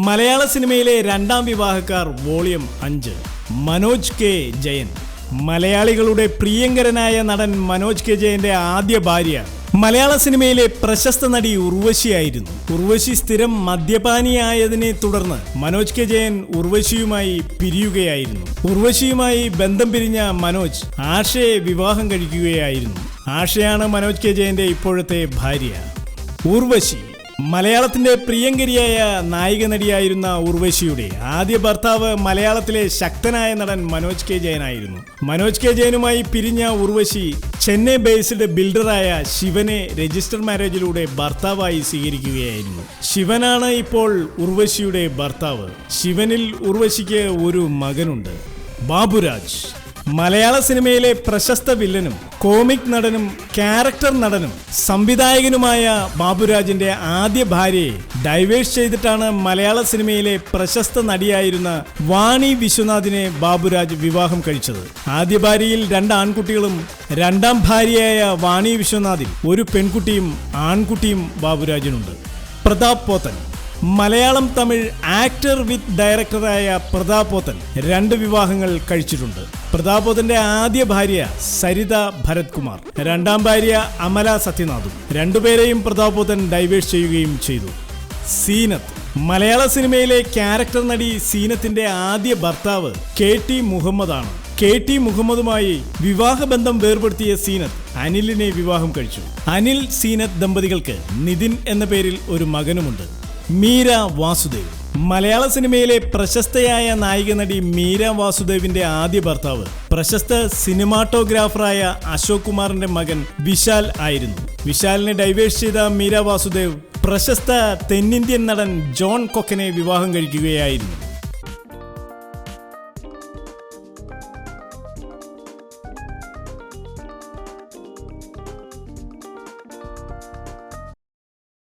മലയാള സിനിമയിലെ രണ്ടാം വിവാഹക്കാർ volume 5. Manoj K Jayan. മലയാളികളുടെ പ്രിയങ്കരനായ നടൻ മനോജ് കെ ജയന്റെ ആദ്യ ഭാര്യ മലയാള സിനിമയിലെ പ്രശസ്ത നടി ഉർവശിയായിരുന്നു. ഉർവശി സ്ഥിരം മദ്യപാനിയായതിനെ തുടർന്ന് മനോജ് കെ ജയൻ ഉർവശിയുമായി പിരിയുകയായിരുന്നു. ഉർവശിയുമായി ബന്ധം പിരിഞ്ഞ മനോജ് ആഷയെ വിവാഹം കഴിക്കുകയായിരുന്നു. ആഷയാണ് മനോജ് കെ ജയന്റെ ഇപ്പോഴത്തെ ഭാര്യ. ഉർവശി മലയാളത്തിന്റെ പ്രിയങ്കരിയായ നായിക നടിയായിരുന്ന ഉർവശിയുടെ ആദ്യ ഭർത്താവ് മലയാളത്തിലെ ശക്തനായ നടൻ മനോജ് കെ ജയനായിരുന്നു. മനോജ് കെ ജയനുമായി പിരിഞ്ഞ ഉർവശി ചെന്നൈ ബേസ്ഡ് ബിൽഡറായ ശിവനെ രജിസ്റ്റർ മാരേജിലൂടെ ഭർത്താവായി സ്വീകരിക്കുകയായിരുന്നു. ശിവനാണ് ഇപ്പോൾ ഉർവശിയുടെ ഭർത്താവ്. ശിവനിൽ ഉർവശിക്ക് ഒരു മകനുണ്ട്, ബാബുരാജ്. മലയാള സിനിമയിലെ പ്രശസ്ത വില്ലനും കോമിക് നടനും ക്യാരക്ടർ നടനും സംവിധായകനുമായ ബാബുരാജിന്റെ ആദ്യ ഭാര്യയെ ഡൈവേഴ്സ് ചെയ്തിട്ടാണ് മലയാള സിനിമയിലെ പ്രശസ്ത നടിയായിരുന്ന വാണി വിശ്വനാഥിനെ ബാബുരാജ് വിവാഹം കഴിച്ചത്. ആദ്യ ഭാര്യയിൽ 2 ആൺകുട്ടികളും രണ്ടാം ഭാര്യയായ വാണി വിശ്വനാഥിൽ ഒരു പെൺകുട്ടിയും ആൺകുട്ടിയും ബാബുരാജിനുണ്ട്. പ്രതാപ് പോത്തൻ. മലയാളം തമിഴ് ആക്ടർ വിത്ത് ഡയറക്ടറായ പ്രതാപ് പോത്തൻ 2 വിവാഹങ്ങൾ കഴിച്ചിട്ടുണ്ട്. പ്രതാപ് പോത്തന്റെ ആദ്യ ഭാര്യ സരിത ഭരത് കുമാർ, രണ്ടാം ഭാര്യ അമല സത്യനാഥും. രണ്ടുപേരെയും പ്രതാപ് പോത്തൻ ഡൈവേഴ്സ് ചെയ്യുകയും ചെയ്തു. സീനത്ത്. മലയാള സിനിമയിലെ ക്യാരക്ടർ നടി സീനത്തിന്റെ ആദ്യ ഭർത്താവ് KT മുഹമ്മദാണ്. KT മുഹമ്മദുമായി വിവാഹബന്ധം വേർപെടുത്തിയ സീനത്ത് അനിലിനെ വിവാഹം കഴിച്ചു. അനിൽ സീനത്ത് ദമ്പതികൾക്ക് നിതിൻ എന്ന പേരിൽ ഒരു മകനുമുണ്ട്. മീര വാസുദേവ്. മലയാള സിനിമയിലെ പ്രശസ്തയായ നായിക നടി മീര വാസുദേവിന്റെ ആദ്യ ഭർത്താവ് പ്രശസ്ത സിനിമാറ്റോഗ്രാഫറായ അശോക് കുമാറിന്റെ മകൻ വിശാൽ ആയിരുന്നു. വിശാലിനെ ഡൈവേഴ്സ് ചെയ്ത മീര വാസുദേവ് പ്രശസ്ത തെന്നിന്ത്യൻ നടൻ ജോൺ കൊക്കനെ വിവാഹം കഴിക്കുകയായിരുന്നു.